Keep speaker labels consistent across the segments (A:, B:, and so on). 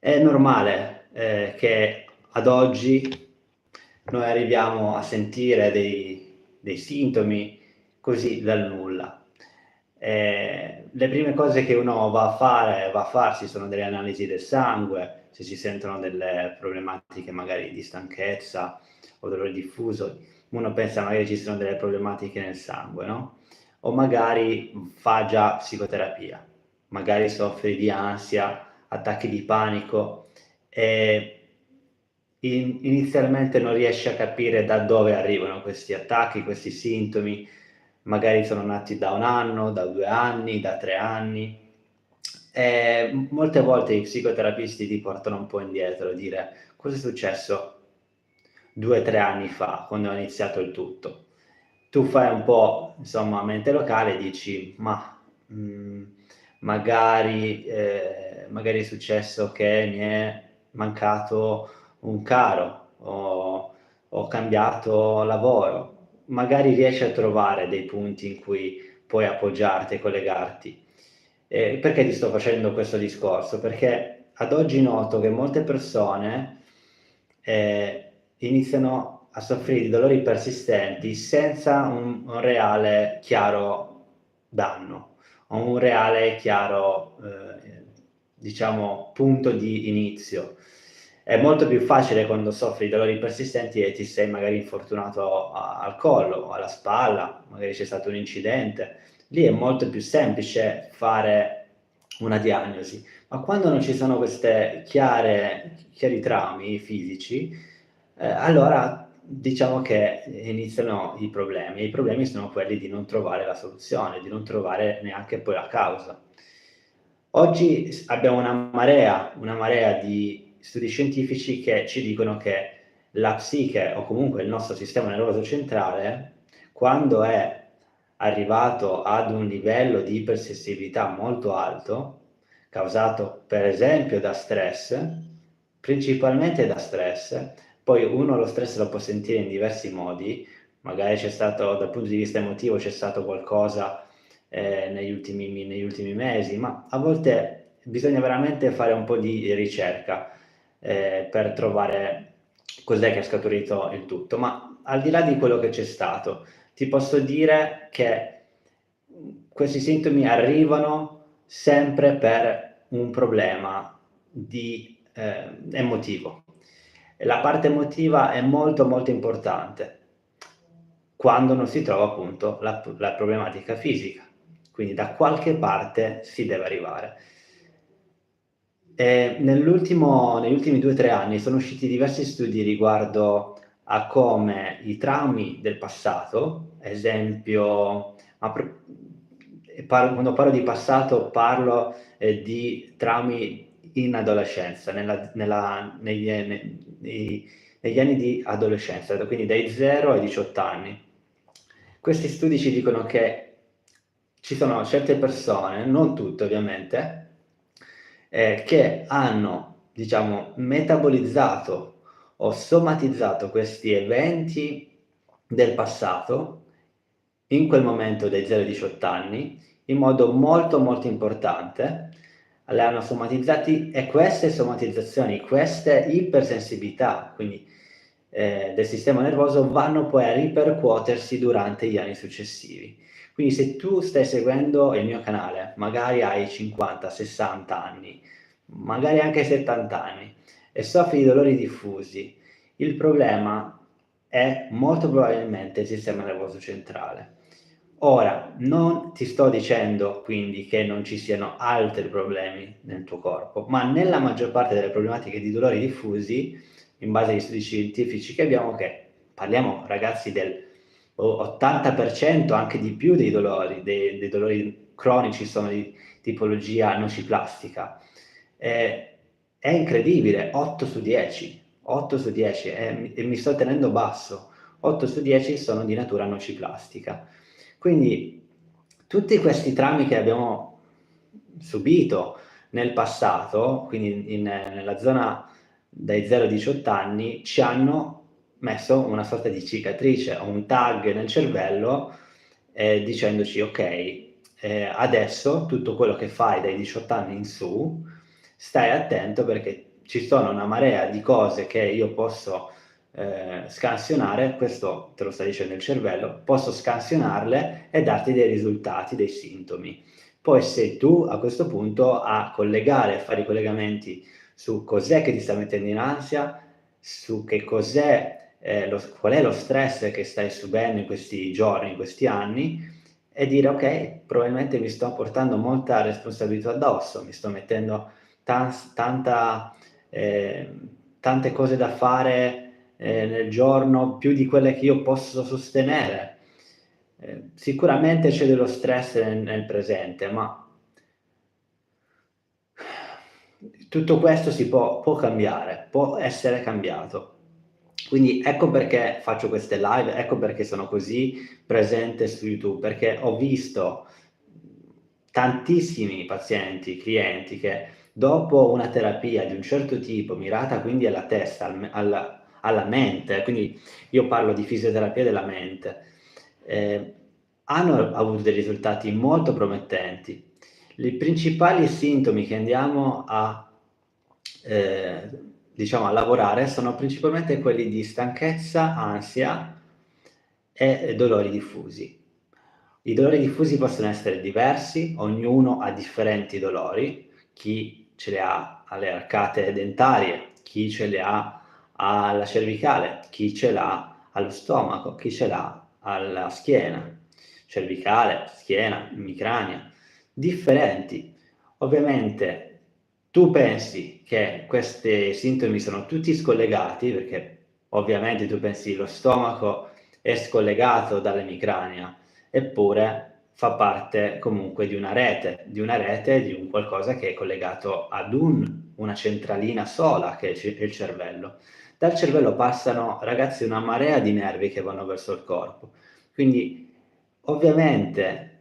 A: È normale, che ad oggi noi arriviamo a sentire dei sintomi così dal nulla. Le prime cose che uno va a farsi sono delle analisi del sangue, se si sentono delle problematiche magari di stanchezza o dolore diffuso, uno pensa magari ci siano delle problematiche nel sangue, no, o magari fa già psicoterapia, magari soffri di ansia, attacchi di panico e inizialmente non riesci a capire da dove arrivano questi attacchi, questi sintomi, magari sono nati da 1 anno, da 2 anni, da 3 anni. Molte volte i psicoterapisti ti portano un po' indietro, dire: "Cosa è successo 2, 3 anni fa, quando è iniziato il tutto?" Tu fai un po', insomma, mente locale e dici: "Mah, magari è successo che mi è mancato un caro, ho cambiato lavoro." Magari riesci a trovare dei punti in cui puoi appoggiarti e collegarti. Perché ti sto facendo questo discorso? Perché ad oggi noto che molte persone, ehm, iniziano a soffrire di dolori persistenti senza un reale chiaro danno, o un reale chiaro, diciamo punto di inizio. È molto più facile quando soffri di dolori persistenti e ti sei magari infortunato al collo o alla spalla, magari c'è stato un incidente. Lì è molto più semplice fare una diagnosi, ma quando non ci sono queste chiari traumi fisici, allora diciamo che iniziano i problemi, e i problemi sono quelli di non trovare la soluzione, di non trovare neanche poi la causa. Oggi abbiamo una marea di studi scientifici che ci dicono che la psiche, o comunque il nostro sistema nervoso centrale, quando è arrivato ad un livello di ipersensibilità molto alto, causato per esempio da stress, principalmente da stress, poi uno lo stress lo può sentire in diversi modi, magari c'è stato dal punto di vista emotivo c'è stato qualcosa, negli ultimi mesi, ma a volte bisogna veramente fare un po' di ricerca, per trovare cos'è che ha scaturito il tutto. Ma al di là di quello che c'è stato, ti posso dire che, questi sintomi arrivano sempre per un problema emotivo. E la parte emotiva è molto, molto importante quando non si trova appunto la problematica fisica. Quindi da qualche parte si deve arrivare. Negli ultimi 2, 3 anni sono usciti diversi studi riguardo a come i traumi del passato, esempio, quando parlo di passato parlo, di traumi in adolescenza, negli anni di adolescenza, quindi dai 0 ai 18 anni. Questi studi ci dicono che ci sono certe persone, non tutte ovviamente, che hanno, diciamo, metabolizzato o somatizzato questi eventi del passato, in quel momento dai 0 ai 18 anni, in modo molto, molto importante. Le hanno somatizzati e queste somatizzazioni, queste ipersensibilità, quindi, del sistema nervoso, vanno poi a ripercuotersi durante gli anni successivi. Quindi se tu stai seguendo il mio canale, magari hai 50, 60 anni, magari anche 70 anni e soffri di dolori diffusi, il problema è molto probabilmente il sistema nervoso centrale. Ora, non ti sto dicendo quindi che non ci siano altri problemi nel tuo corpo, ma nella maggior parte delle problematiche di dolori diffusi, in base agli studi scientifici che abbiamo, che parliamo ragazzi del 80%, anche di più dei dolori cronici sono di tipologia nociplastica. È incredibile, 8 su 10, 8 su 10 e mi sto tenendo basso, 8 su 10 sono di natura nociplastica. Quindi tutti questi traumi che abbiamo subito nel passato, quindi nella zona dai 0 ai 18 anni, ci hanno messo una sorta di cicatrice o un tag nel cervello, dicendoci: "Okay, adesso tutto quello che fai dai 18 anni in su, stai attento perché ci sono una marea di cose che io posso scansionare, questo te lo sta dicendo il cervello, posso scansionarle e darti dei risultati, dei sintomi. Poi sei tu a questo punto a collegare, a fare i collegamenti su cos'è che ti sta mettendo in ansia, su che cos'è, qual è lo stress che stai subendo in questi giorni, in questi anni, e dire ok, probabilmente mi sto portando molta responsabilità addosso, mi sto mettendo tante cose da fare nel giorno, più di quelle che io posso sostenere. Sicuramente c'è dello stress nel presente, ma tutto questo si può cambiare, può essere cambiato. Quindi ecco perché faccio queste live, ecco perché sono così presente su YouTube, perché ho visto tantissimi pazienti, clienti che dopo una terapia di un certo tipo, mirata quindi alla testa, alla mente, quindi io parlo di fisioterapia della mente, hanno avuto dei risultati molto promettenti. I principali sintomi che andiamo diciamo a lavorare sono principalmente quelli di stanchezza, ansia e dolori diffusi. I dolori diffusi possono essere diversi, ognuno ha differenti dolori, chi ce li ha alle arcate dentarie, chi ce li ha alla cervicale, chi ce l'ha allo stomaco, chi ce l'ha alla schiena, cervicale, schiena, emicrania, differenti. Ovviamente tu pensi che questi sintomi sono tutti scollegati, perché ovviamente tu pensi lo stomaco è scollegato dall'emicrania, eppure fa parte comunque di una rete, di un qualcosa che è collegato ad una centralina sola che è il cervello. Dal cervello passano, ragazzi, una marea di nervi che vanno verso il corpo. Quindi ovviamente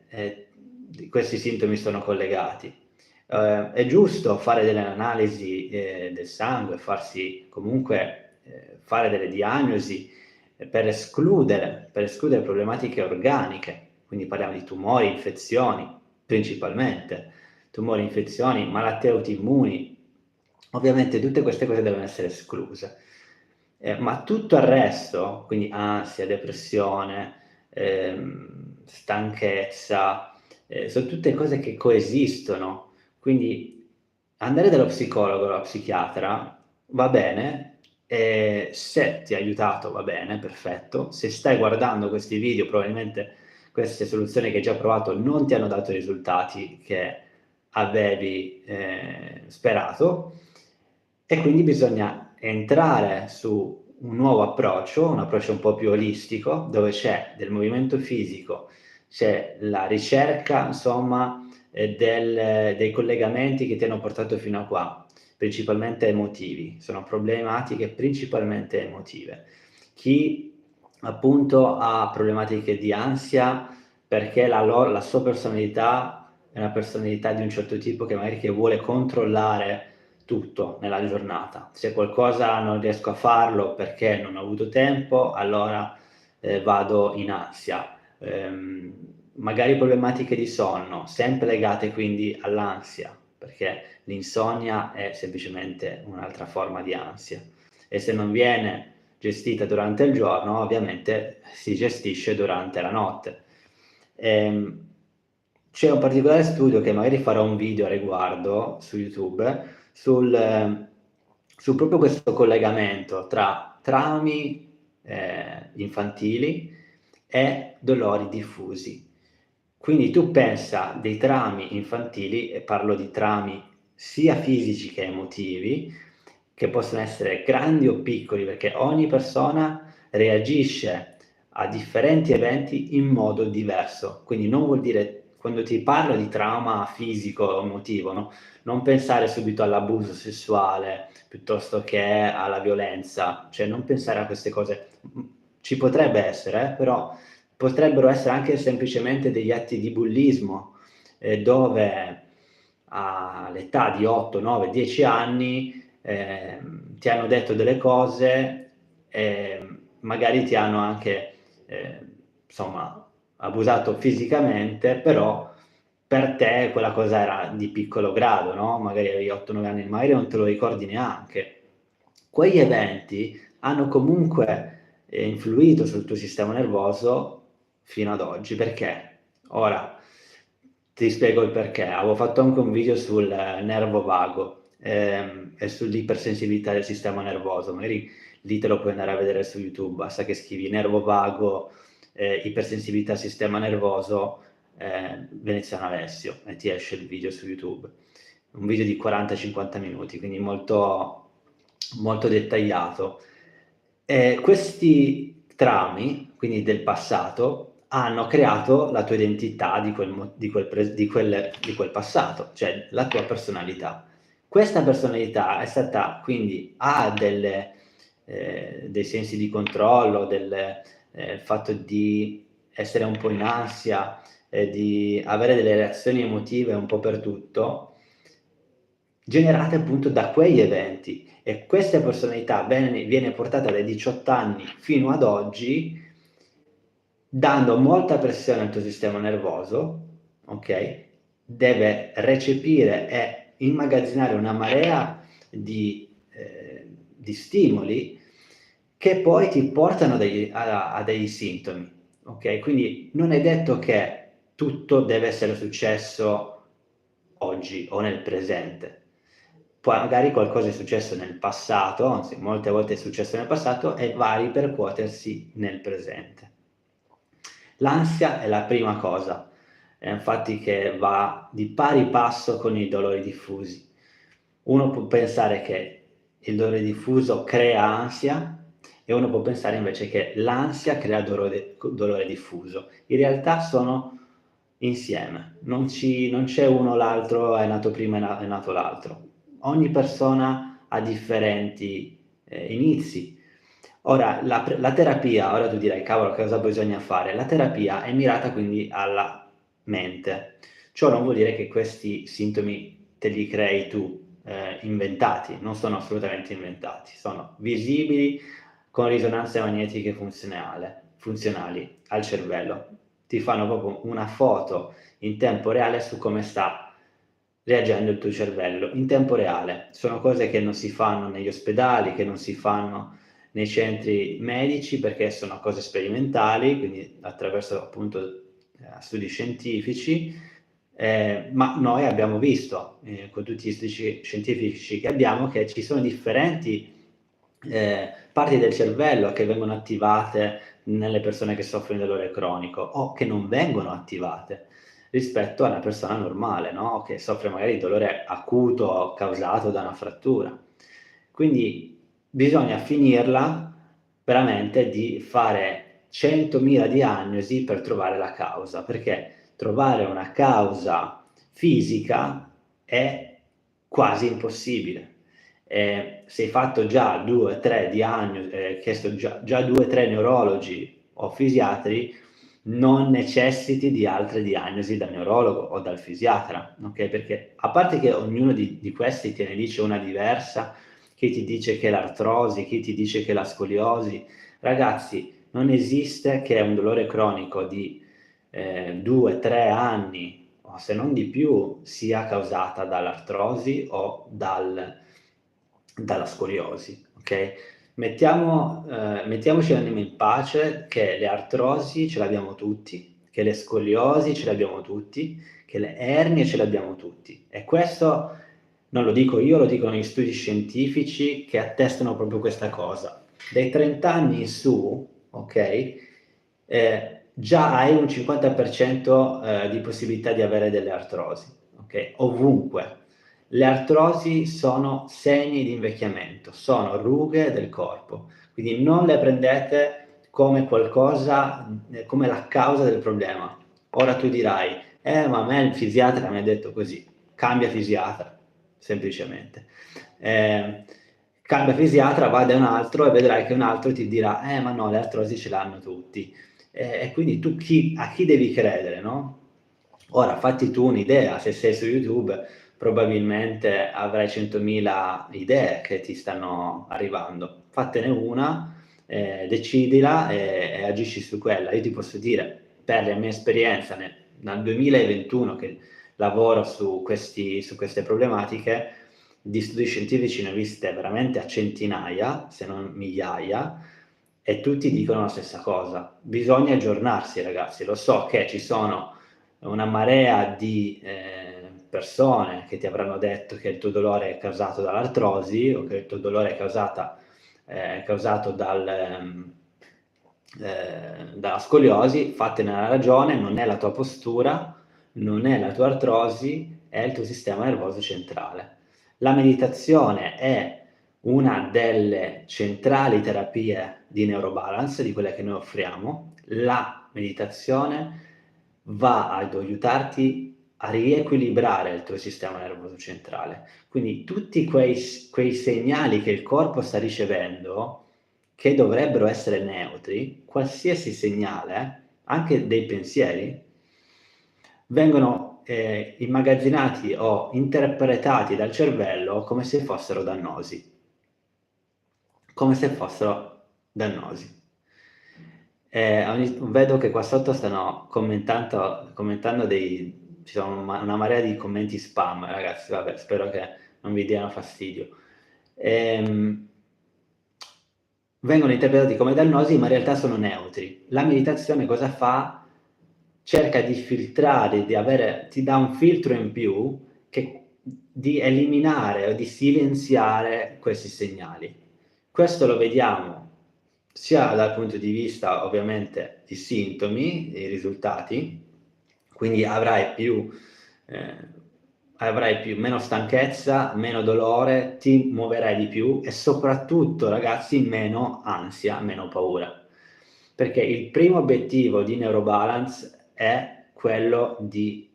A: questi sintomi sono collegati. È giusto fare delle analisi del sangue, farsi comunque fare delle diagnosi per escludere problematiche organiche, quindi parliamo di tumori, infezioni principalmente, tumori, infezioni, malattie autoimmuni. Ovviamente tutte queste cose devono essere escluse. Ma tutto il resto, quindi ansia, depressione, stanchezza, sono tutte cose che coesistono. Quindi andare dallo psicologo o dallo psichiatra va bene, se ti ha aiutato va bene, perfetto. Se stai guardando questi video, probabilmente queste soluzioni che hai già provato non ti hanno dato i risultati che avevi sperato, e quindi bisogna entrare su un nuovo approccio, un approccio un po' più olistico, dove c'è del movimento fisico, c'è la ricerca, insomma, dei collegamenti che ti hanno portato fino a qua, principalmente emotivi, sono problematiche principalmente emotive. Chi appunto ha problematiche di ansia perché la sua personalità è una personalità di un certo tipo che magari che vuole controllare tutto nella giornata. Se qualcosa non riesco a farlo perché non ho avuto tempo, allora vado in ansia. Magari problematiche di sonno, sempre legate quindi all'ansia, perché l'insonnia è semplicemente un'altra forma di ansia, e se non viene gestita durante il giorno, ovviamente si gestisce durante la notte. C'è un particolare studio che magari farò un video a riguardo su YouTube, su proprio questo collegamento tra traumi infantili e dolori diffusi. Quindi tu pensa dei traumi infantili, e parlo di traumi sia fisici che emotivi, che possono essere grandi o piccoli, perché ogni persona reagisce a differenti eventi in modo diverso. Quindi non vuol dire, quando ti parlo di trauma fisico o emotivo, no? Non pensare subito all'abuso sessuale piuttosto che alla violenza, cioè non pensare a queste cose. Ci potrebbe essere, però potrebbero essere anche semplicemente degli atti di bullismo, dove all'età di 8, 9, 10 anni ti hanno detto delle cose e magari ti hanno anche insomma abusato fisicamente, però per te quella cosa era di piccolo grado, no? Magari avevi 8-9 anni, magari non te lo ricordi neanche. Quegli eventi hanno comunque influito sul tuo sistema nervoso fino ad oggi. Perché? Ora ti spiego il perché. Avevo fatto anche un video sul nervo vago e sull'ipersensibilità del sistema nervoso. Magari lì te lo puoi andare a vedere su YouTube, basta che scrivi nervo vago, ipersensibilità al sistema nervoso, Veneziano Alessio, e ti esce il video su YouTube. Un video di 40-50 minuti, quindi molto, molto dettagliato. Questi traumi, quindi del passato, hanno creato la tua identità di quel passato, cioè la tua personalità. Questa personalità è stata, quindi ha dei sensi di controllo, il fatto di essere un po' in ansia, di avere delle reazioni emotive un po' per tutto, generate appunto da quegli eventi, e questa personalità viene portata dai 18 anni fino ad oggi, dando molta pressione al tuo sistema nervoso, ok? Deve recepire e immagazzinare una marea di stimoli che poi ti portano a degli sintomi, ok? Quindi non è detto che tutto deve essere successo oggi o nel presente. Poi magari qualcosa è successo nel passato, anzi molte volte è successo nel passato e va a ripercuotersi nel presente. L'ansia è la prima cosa, infatti, che va di pari passo con i dolori diffusi. Uno può pensare che il dolore diffuso crea ansia e uno può pensare invece che l'ansia crea dolore diffuso. In realtà sono insieme, non c'è uno o l'altro, è nato prima, è nato l'altro. Ogni persona ha differenti inizi. Ora, la terapia, ora tu dirai, cavolo, cosa bisogna fare? La terapia è mirata quindi alla mente. Ciò non vuol dire che questi sintomi te li crei tu, inventati, non sono assolutamente inventati, sono visibili con risonanze magnetiche funzionali al cervello. Ti fanno proprio una foto in tempo reale su come sta reagendo il tuo cervello, in tempo reale. Sono cose che non si fanno negli ospedali, che non si fanno nei centri medici, perché sono cose sperimentali, quindi attraverso appunto studi scientifici, ma noi abbiamo visto con tutti gli studi scientifici che abbiamo, che ci sono differenti parti del cervello che vengono attivate nelle persone che soffrono di dolore cronico o che non vengono attivate rispetto a una persona normale, no? Che soffre magari di dolore acuto causato da una frattura. Quindi bisogna finirla veramente di fare 100.000 diagnosi per trovare la causa, perché trovare una causa fisica è quasi impossibile. Se hai fatto già 2-3 diagnosi, chiesto già 2-3 neurologi o fisiatri, non necessiti di altre diagnosi dal neurologo o dal fisiatra, ok? Perché a parte che ognuno di questi te ne dice una diversa, chi ti dice che è l'artrosi, chi ti dice che è la scoliosi, ragazzi, non esiste che un dolore cronico di 2-3 anni, o se non di più, sia causata dall'artrosi o dalla scoliosi, ok? Mettiamoci l'anima in pace, che le artrosi ce l'abbiamo tutti, che le scoliosi ce l'abbiamo tutti, che le ernie ce l'abbiamo tutti. E questo non lo dico io, lo dicono gli studi scientifici che attestano proprio questa cosa. Dai 30 anni in su, ok, già hai un 50% di possibilità di avere delle artrosi, ok? Ovunque. Le artrosi sono segni di invecchiamento, sono rughe del corpo, quindi non le prendete come qualcosa, come la causa del problema. Ora tu dirai, ma a me il fisiatra mi ha detto così, cambia fisiatra, semplicemente. Cambia fisiatra, vai da un altro e vedrai che un altro ti dirà, ma no, le artrosi ce l'hanno tutti. E quindi tu a chi devi credere, no? Ora, fatti tu un'idea, se sei su YouTube probabilmente avrai 100.000 idee che ti stanno arrivando. Fattene una, decidila e agisci su quella. Io ti posso dire, per la mia esperienza dal 2021, che lavoro su queste problematiche, di studi scientifici ne ho viste veramente a centinaia, se non migliaia, e tutti dicono la stessa cosa. Bisogna aggiornarsi, ragazzi. Lo so che ci sono una marea di persone che ti avranno detto che il tuo dolore è causato dall'artrosi o che il tuo dolore è causato dalla scoliosi. Fatene la ragione, non è la tua postura, non è la tua artrosi, è il tuo sistema nervoso centrale. La meditazione è una delle centrali terapie di neurobalance, di quelle che noi offriamo. La meditazione va ad aiutarti a riequilibrare il tuo sistema nervoso centrale. Quindi tutti quei segnali che il corpo sta ricevendo, che dovrebbero essere neutri, qualsiasi segnale, anche dei pensieri, vengono immagazzinati o interpretati dal cervello come se fossero dannosi. Come se fossero dannosi. Vedo che qua sotto stanno commentando ci sono una marea di commenti spam, ragazzi, vabbè, spero che non vi diano fastidio. Vengono interpretati come dannosi, ma in realtà sono neutri. La meditazione cosa fa? Cerca di filtrare, ti dà un filtro in più di eliminare o di silenziare questi segnali. Questo lo vediamo sia dal punto di vista ovviamente di sintomi, dei risultati, quindi avrai meno stanchezza, meno dolore, ti muoverai di più e soprattutto, ragazzi, meno ansia, meno paura. Perché il primo obiettivo di Neurobalance è quello di,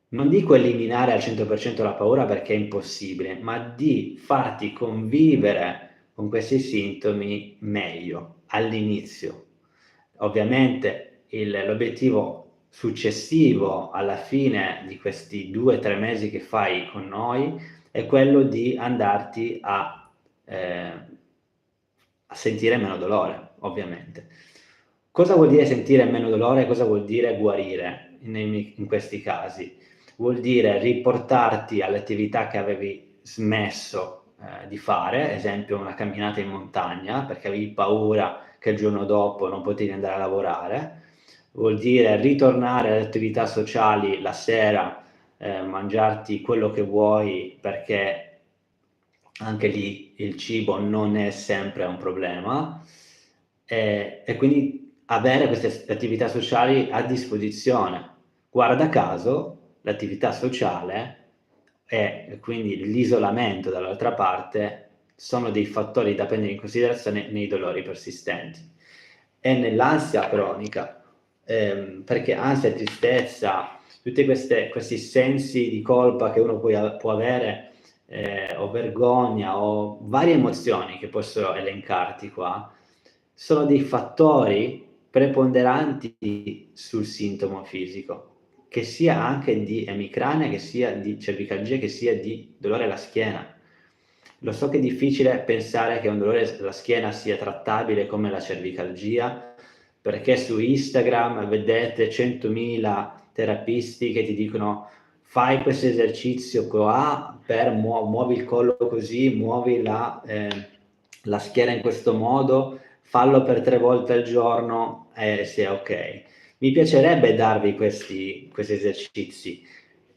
A: non dico eliminare al 100% la paura perché è impossibile, ma di farti convivere con questi sintomi meglio all'inizio. Ovviamente l'obiettivo successivo alla fine di questi 2-3 mesi che fai con noi è quello di andarti a sentire meno dolore, ovviamente. Cosa vuol dire sentire meno dolore? Cosa vuol dire guarire in questi casi? Vuol dire riportarti alle attività che avevi smesso di fare, esempio una camminata in montagna perché avevi paura che il giorno dopo non potevi andare a lavorare. Vuol dire ritornare alle attività sociali la sera, mangiarti quello che vuoi perché anche lì il cibo non è sempre un problema, e quindi avere queste attività sociali a disposizione. Guarda caso, l'attività sociale e quindi l'isolamento dall'altra parte sono dei fattori da prendere in considerazione nei dolori persistenti e nell'ansia cronica, perché ansia e tristezza, tutti questi sensi di colpa che uno può avere, o vergogna o varie emozioni che posso elencarti qua, sono dei fattori preponderanti sul sintomo fisico, che sia anche di emicrania, che sia di cervicalgia, che sia di dolore alla schiena. Lo so che è difficile pensare che un dolore alla schiena sia trattabile come la cervicalgia, perché su Instagram vedete 100.000 terapisti che ti dicono fai questo esercizio qua per muovi il collo così, muovi la schiena in questo modo, fallo per 3 volte al giorno e sei ok. Mi piacerebbe darvi questi esercizi,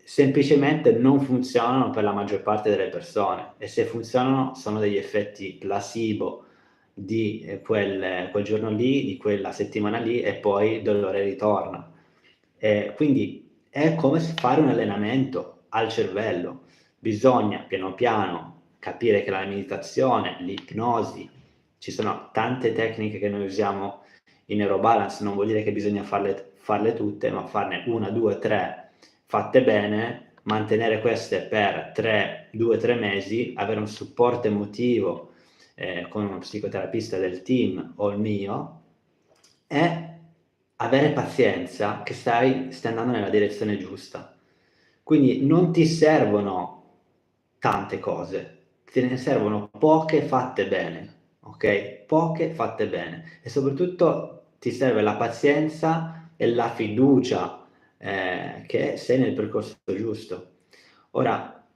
A: semplicemente non funzionano per la maggior parte delle persone e se funzionano sono degli effetti placebo di quel giorno lì, di quella settimana lì e poi il dolore ritorna. Quindi è come fare un allenamento al cervello. Bisogna piano piano capire che la meditazione, l'ipnosi, ci sono tante tecniche che noi usiamo in Neurobalance, non vuol dire che bisogna farle tutte, ma farne 1, 2, 3 fatte bene, mantenere queste per 2-3 mesi, avere un supporto emotivo con uno psicoterapista del team o il mio e avere pazienza che stai andando nella direzione giusta. Quindi non ti servono tante cose, te ne servono poche fatte bene, ok? Poche fatte bene e soprattutto ti serve la pazienza e la fiducia che sei nel percorso giusto. Ora,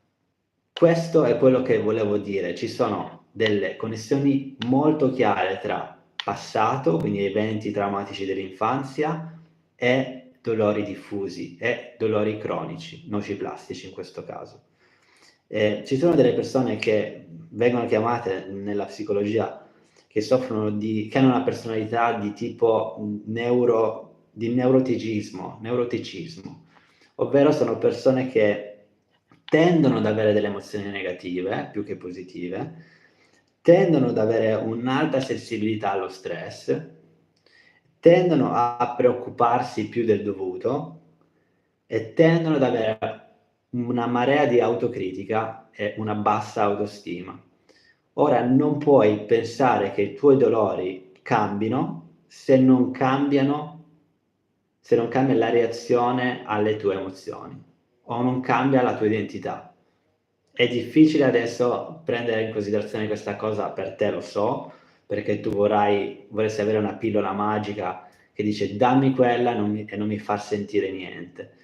A: questo è quello che volevo dire, ci sono delle connessioni molto chiare tra passato, quindi eventi traumatici dell'infanzia, e dolori diffusi e dolori cronici, nociplastici in questo caso. Ci sono delle persone che vengono chiamate nella psicologia che hanno una personalità di tipo neuroticismo, ovvero sono persone che tendono ad avere delle emozioni negative più che positive, tendono ad avere un'alta sensibilità allo stress, tendono a preoccuparsi più del dovuto e tendono ad avere una marea di autocritica e una bassa autostima. Ora non puoi pensare che i tuoi dolori cambino se non cambia la reazione alle tue emozioni o non cambia la tua identità. È difficile adesso prendere in considerazione questa cosa per te, lo so, perché tu vorresti avere una pillola magica che dice dammi quella e non mi fa sentire niente.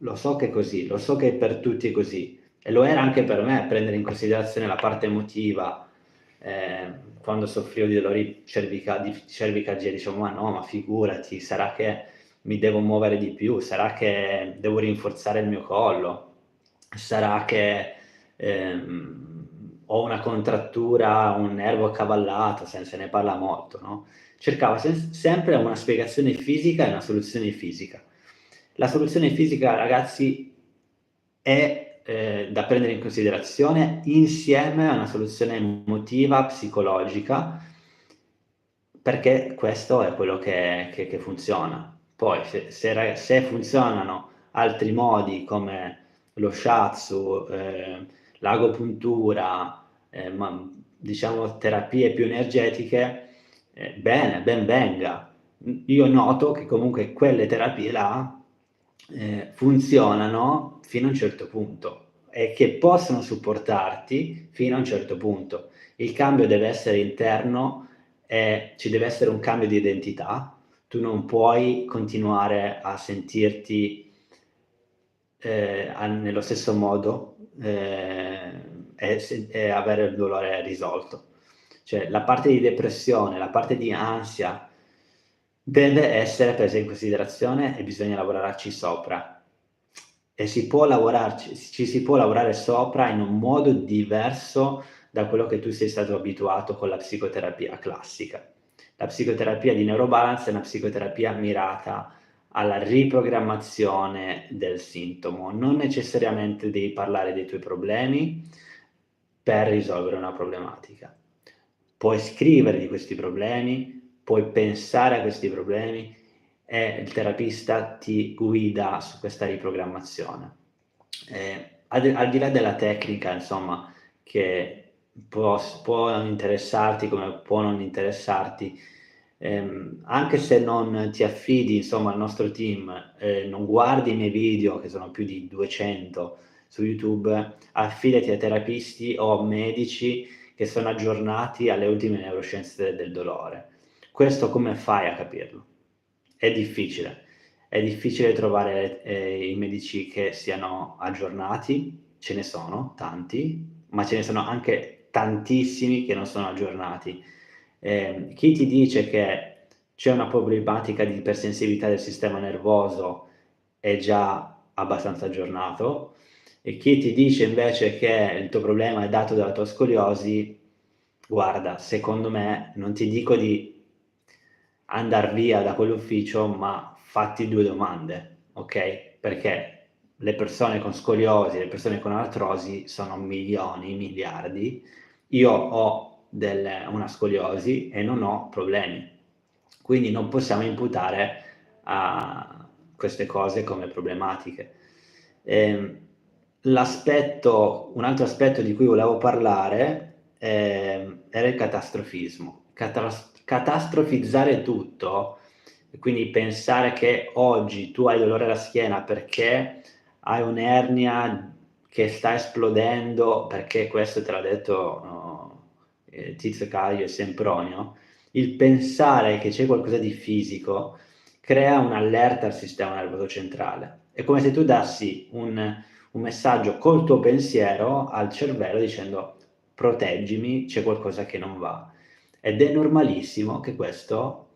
A: Lo so che è così, lo so che per tutti è così, e lo era anche per me prendere in considerazione la parte emotiva. Quando soffrivo di dolori di cervicalgia dicevo ma no, ma figurati, sarà che mi devo muovere di più, sarà che devo rinforzare il mio collo, sarà che ho una contrattura, un nervo accavallato, se ne parla molto, no? Cercavo sempre una spiegazione fisica e una soluzione fisica. La soluzione fisica, ragazzi, è da prendere in considerazione insieme a una soluzione emotiva, psicologica, perché questo è quello che funziona. Poi se funzionano altri modi come lo shiatsu, l'agopuntura, diciamo terapie più energetiche, bene, ben venga. Io noto che comunque quelle terapie là funzionano fino a un certo punto e che possono supportarti fino a un certo punto. Il cambio deve essere interno e ci deve essere un cambio di identità. Tu non puoi continuare a sentirti nello stesso modo e avere il dolore risolto. Cioè la parte di depressione, la parte di ansia deve essere presa in considerazione e bisogna lavorarci sopra. E ci si può lavorare sopra in un modo diverso da quello che tu sei stato abituato con la psicoterapia classica. La psicoterapia di Neurobalance è una psicoterapia mirata alla riprogrammazione del sintomo. Non necessariamente devi parlare dei tuoi problemi per risolvere una problematica. Puoi scrivere di questi problemi, puoi pensare a questi problemi e il terapista ti guida su questa riprogrammazione. Al di là della tecnica, insomma, che può interessarti come può non interessarti, anche se non ti affidi, insomma, al nostro team, non guardi i miei video, che sono più di 200 su YouTube, affidati a terapisti o medici che sono aggiornati alle ultime neuroscienze del dolore. Questo come fai a capirlo? È difficile trovare i medici che siano aggiornati, ce ne sono tanti, ma ce ne sono anche tantissimi che non sono aggiornati. Chi ti dice che c'è una problematica di ipersensibilità del sistema nervoso è già abbastanza aggiornato, e chi ti dice invece che il tuo problema è dato dalla tua scoliosi, guarda, secondo me non ti dico di andar via da quell'ufficio, ma fatti 2 domande, okay? Perché le persone con scoliosi, le persone con artrosi sono milioni, miliardi. Io ho una scoliosi e non ho problemi, quindi non possiamo imputare a queste cose come problematiche. Un altro aspetto di cui volevo parlare era il catastrofismo. Catastrofizzare tutto, e quindi pensare che oggi tu hai dolore alla schiena perché hai un'ernia che sta esplodendo, perché questo te l'ha detto Tizio Caio e Sempronio, il pensare che c'è qualcosa di fisico crea un'allerta al sistema nervoso centrale. È come se tu dassi un messaggio col tuo pensiero al cervello dicendo proteggimi, c'è qualcosa che non va. Ed è normalissimo che questo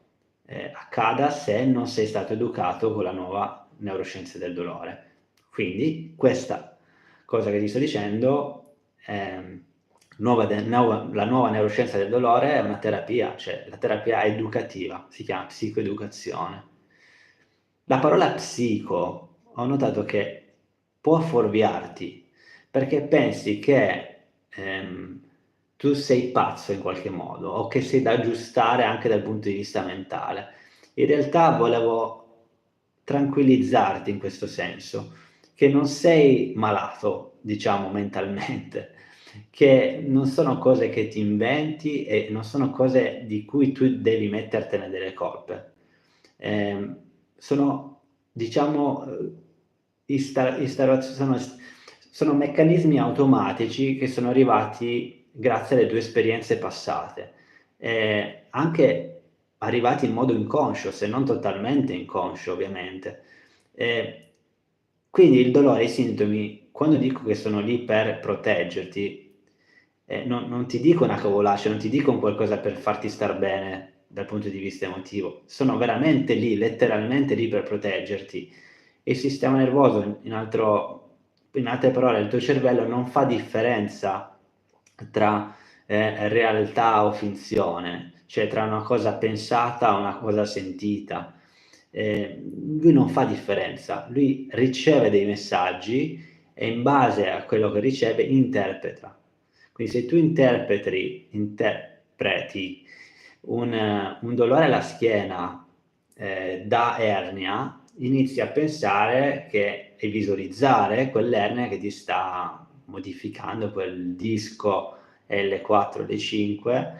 A: accada se non sei stato educato con la nuova neuroscienza del dolore. Quindi questa cosa che ti sto dicendo, la nuova neuroscienza del dolore è una terapia, cioè la terapia educativa, si chiama psicoeducazione. La parola psico ho notato che può fuorviarti, perché pensi che tu sei pazzo in qualche modo o che sei da aggiustare anche dal punto di vista mentale. In realtà volevo tranquillizzarti in questo senso, che non sei malato, diciamo, mentalmente, che non sono cose che ti inventi e non sono cose di cui tu devi mettertene delle colpe. Sono, diciamo, sono meccanismi automatici che sono arrivati grazie alle tue esperienze passate, anche arrivati in modo inconscio, se non totalmente inconscio ovviamente. Quindi il dolore, i sintomi, quando dico che sono lì per proteggerti, non ti dico una cavolaccia, non ti dico un qualcosa per farti star bene dal punto di vista emotivo, sono veramente lì, letteralmente lì per proteggerti. Il sistema nervoso, in altre parole, il tuo cervello non fa differenza tra realtà o finzione, cioè tra una cosa pensata o una cosa sentita. Lui non fa differenza, lui riceve dei messaggi e in base a quello che riceve interpreta. Quindi se tu interpreti un dolore alla schiena da ernia, inizi a pensare e visualizzare quell'ernia che ti sta modificando quel disco L4, L5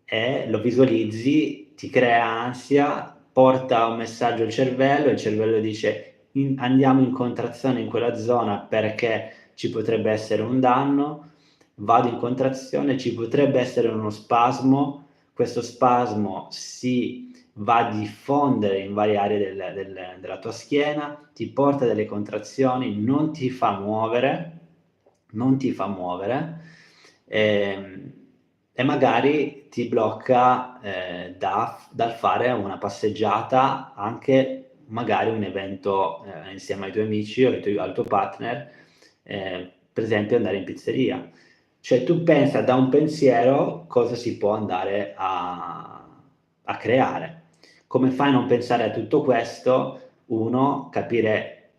A: e lo visualizzi, ti crea ansia, porta un messaggio al cervello, il cervello dice andiamo in contrazione in quella zona perché ci potrebbe essere un danno, vado in contrazione, ci potrebbe essere uno spasmo, questo spasmo si va a diffondere in varie aree della tua schiena, ti porta delle contrazioni, non ti fa muovere, e magari ti blocca dal fare una passeggiata, anche magari un evento insieme ai tuoi amici o al tuo partner, per esempio andare in pizzeria. Cioè tu pensa da un pensiero cosa si può andare a creare. Come fai a non pensare a tutto questo? Uno, capire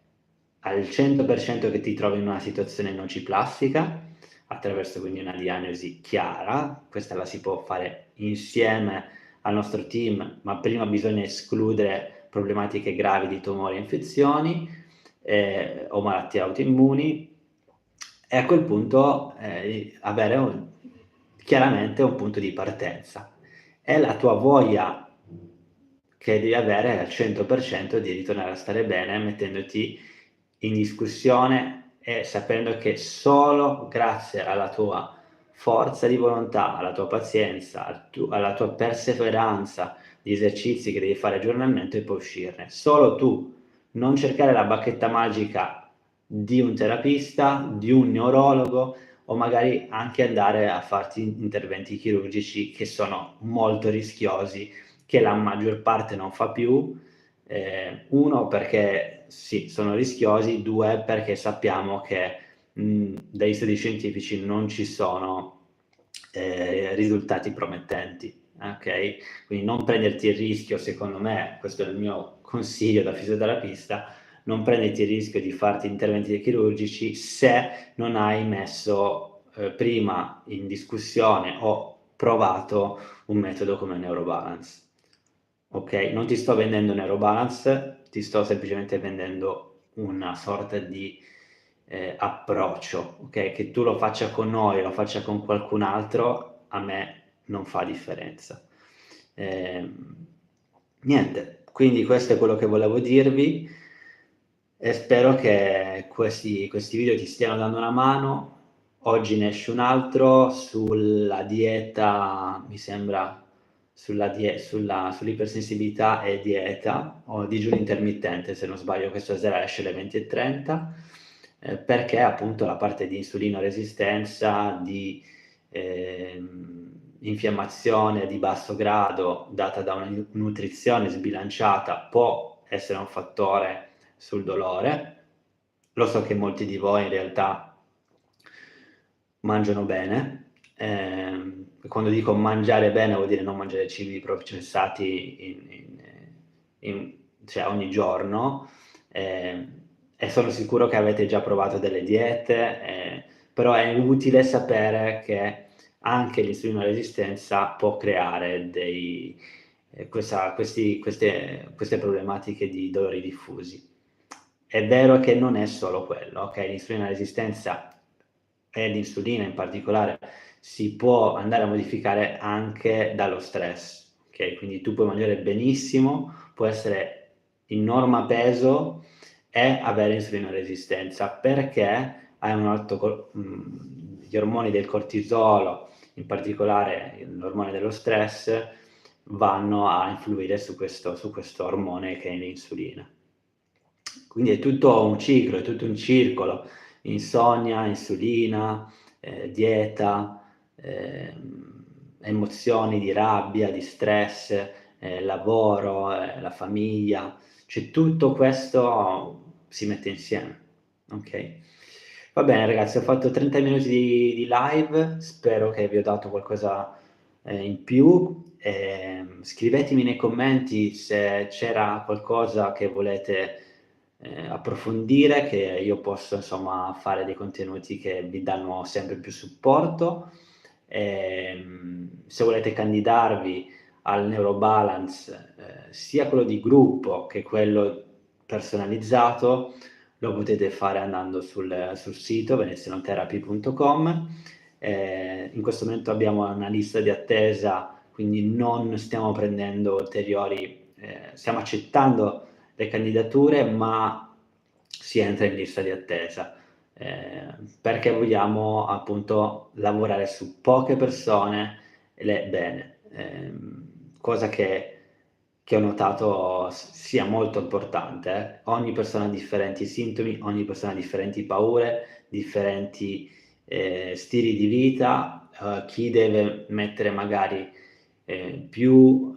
A: al 100% che ti trovi in una situazione nociplastica, attraverso quindi una diagnosi chiara, questa la si può fare insieme al nostro team, ma prima bisogna escludere problematiche gravi di tumori e infezioni o malattie autoimmuni e a quel punto avere chiaramente un punto di partenza. È la tua voglia che devi avere al 100% di ritornare a stare bene, mettendoti in discussione e sapendo che solo grazie alla tua forza di volontà, alla tua pazienza, alla tua perseveranza di esercizi che devi fare giornalmente puoi uscirne. Solo tu, non cercare la bacchetta magica di un terapista, di un neurologo o magari anche andare a farti interventi chirurgici che sono molto rischiosi, che la maggior parte non fa più. Uno perché sì, sono rischiosi, due perché sappiamo che dai studi scientifici non ci sono risultati promettenti. Ok? Quindi non prenderti il rischio, secondo me, questo è il mio consiglio da fisioterapista, non prenderti il rischio di farti interventi chirurgici se non hai messo prima in discussione o provato un metodo come Neurobalance. Ok, non ti sto vendendo Neurobalance, ti sto semplicemente vendendo una sorta di approccio, ok? Che tu lo faccia con noi, lo faccia con qualcun altro, a me non fa differenza. Niente, quindi questo è quello che volevo dirvi e spero che questi video ti stiano dando una mano. Oggi ne esce un altro sulla dieta, mi sembra sull'ipersensibilità e dieta, o digiuno intermittente, se non sbaglio questa sera esce alle 20:30, perché appunto la parte di insulinoresistenza, di infiammazione di basso grado data da una nutrizione sbilanciata può essere un fattore sul dolore. Lo so che molti di voi in realtà mangiano bene, quando dico mangiare bene vuol dire non mangiare cibi processati cioè ogni giorno, e sono sicuro che avete già provato delle diete, però è utile sapere che anche l'insulinoresistenza può creare queste problematiche di dolori diffusi. È vero che non è solo quello, okay, l'insulinoresistenza e l'insulina in particolare si può andare a modificare anche dallo stress, okay, quindi tu puoi mangiare benissimo, puoi essere in norma peso e avere insulinoresistenza, perché hai un alto gli ormoni del cortisolo, in particolare l'ormone dello stress, vanno a influire su questo ormone che è l'insulina. Quindi è tutto un ciclo, è tutto un circolo: insonnia, insulina, dieta, emozioni di rabbia, di stress, lavoro, la famiglia, cioè tutto questo si mette insieme, okay? Va bene ragazzi, ho fatto 30 minuti di live, spero che vi ho dato qualcosa in più. Scrivetemi nei commenti se c'era qualcosa che volete approfondire, che io posso insomma fare dei contenuti che vi danno sempre più supporto. Se volete candidarvi al Neurobalance, sia quello di gruppo che quello personalizzato, lo potete fare andando sul sito venezianotherapy.com. In questo momento abbiamo una lista di attesa, quindi non stiamo prendendo ulteriori, stiamo accettando le candidature, ma si entra in lista di attesa, perché vogliamo appunto lavorare su poche persone bene, cosa che ho notato sia molto importante. Ogni persona ha differenti sintomi, ogni persona ha differenti paure, differenti stili di vita, chi deve mettere magari più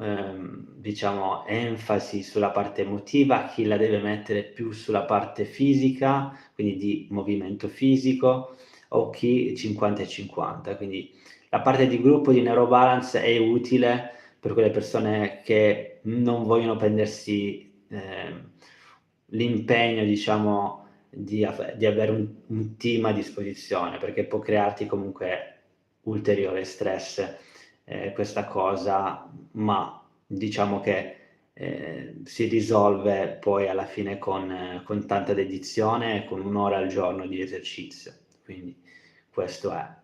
A: diciamo enfasi sulla parte emotiva, chi la deve mettere più sulla parte fisica, quindi di movimento fisico, o chi 50 e 50. Quindi la parte di gruppo di Neurobalance è utile per quelle persone che non vogliono prendersi l'impegno, diciamo, di avere un team a disposizione, perché può crearti comunque ulteriore stress questa cosa, ma diciamo che si risolve poi alla fine con tanta dedizione e con 1 ora al giorno di esercizio. Quindi questo è.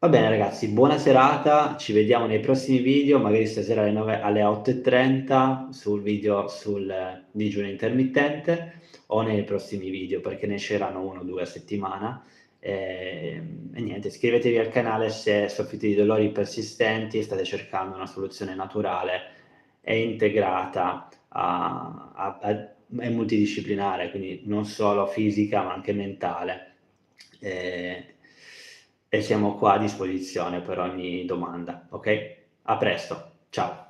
A: Va bene ragazzi, buona serata, ci vediamo nei prossimi video, magari stasera alle 8:30 sul video sul digiuno intermittente, o nei prossimi video, perché ne usciranno 1 o 2 a settimana. E niente, iscrivetevi al canale se soffrite di dolori persistenti e state cercando una soluzione naturale e integrata e multidisciplinare, quindi non solo fisica ma anche mentale. E siamo qua a disposizione per ogni domanda, ok? A presto, ciao!